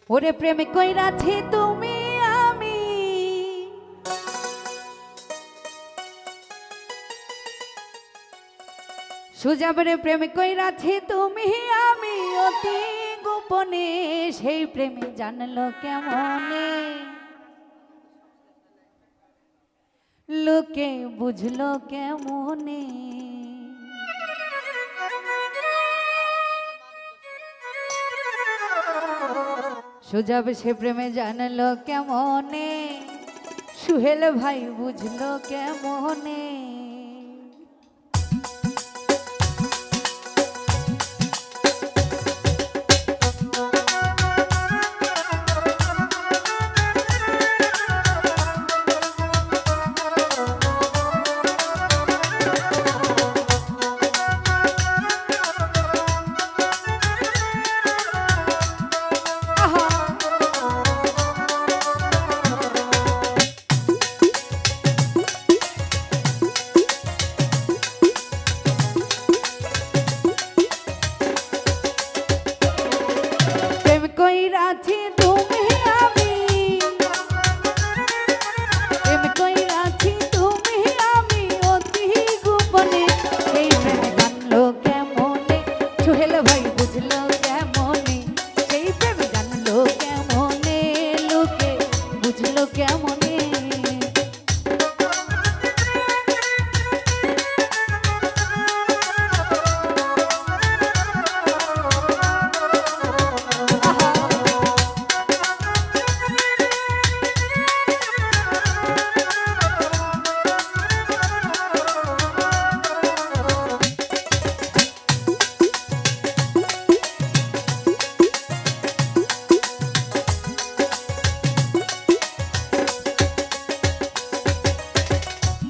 ওরে প্রেমে কইরাছি তুমি আমি সুজাবরে প্রেমে কইরাছি তুমি আমি অতি গোপনে সেই প্রেমে জানলো কেমনে লোকে বুঝলো কেমনে সুজাব সে প্রেমে জানলো কেমনে সুহেল ভাই বুঝলো কেমনে কইরাছি তুমি আমি প্রেম কইরাছি তুমি আমি অতি গোপনে এই প্রেম জানলো কেমনে সোহেল ভাই বুঝলো কেমনে সেই প্রেম জানলো কেমনে লোকে বুঝলো কেমনে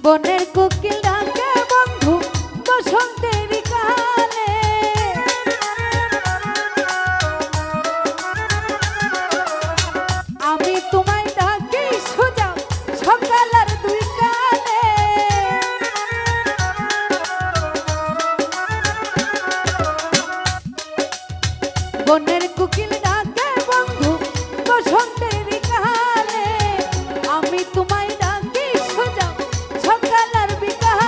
বনের কোকিল ডাকে বন্ধু বসন্তের কালে আমি তোমায় ডাকি সোজা সকালের দুই কালে বনের কোকিল ডাকে বন্ধু বসন্তের কালে আমি তোমায় ডাকি সোজা সকালের বিকালে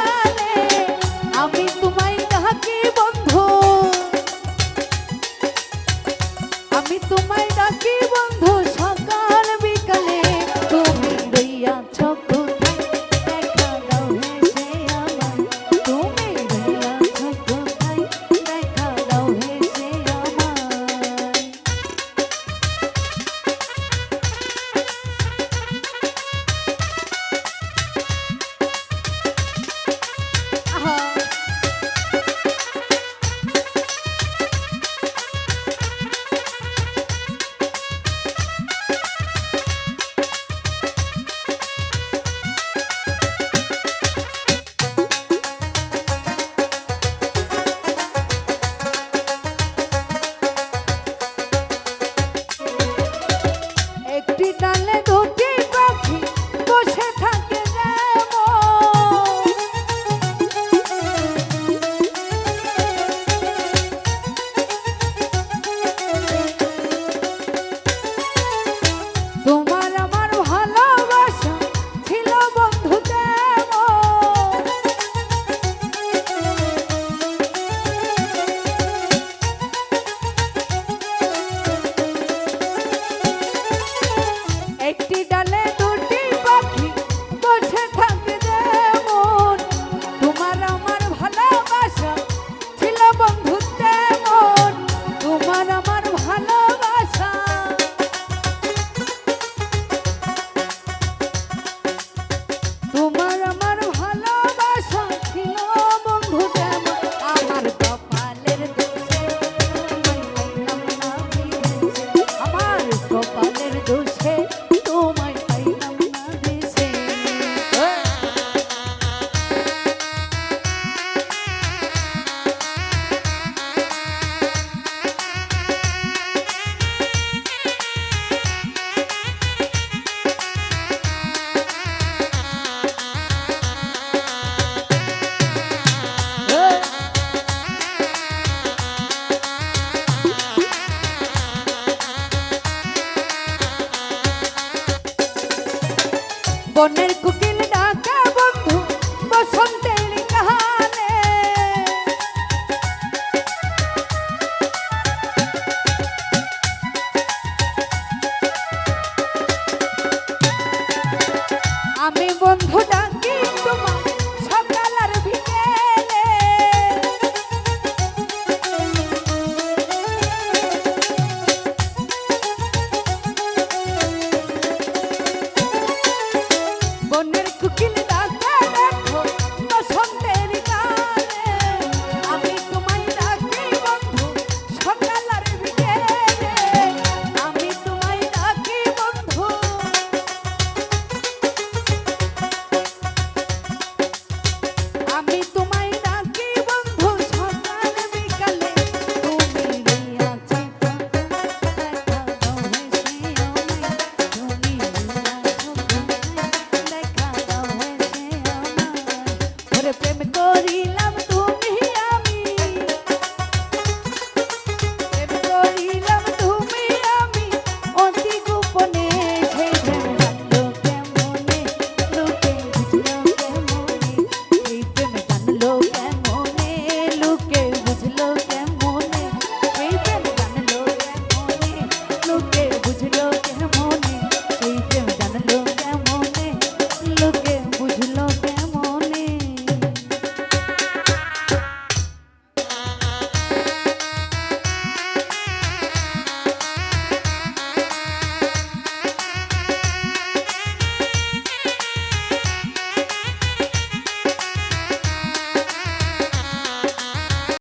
বনের কুকিল ডাকে বন্ধু বসন্তের গানে। আমি বন্ধু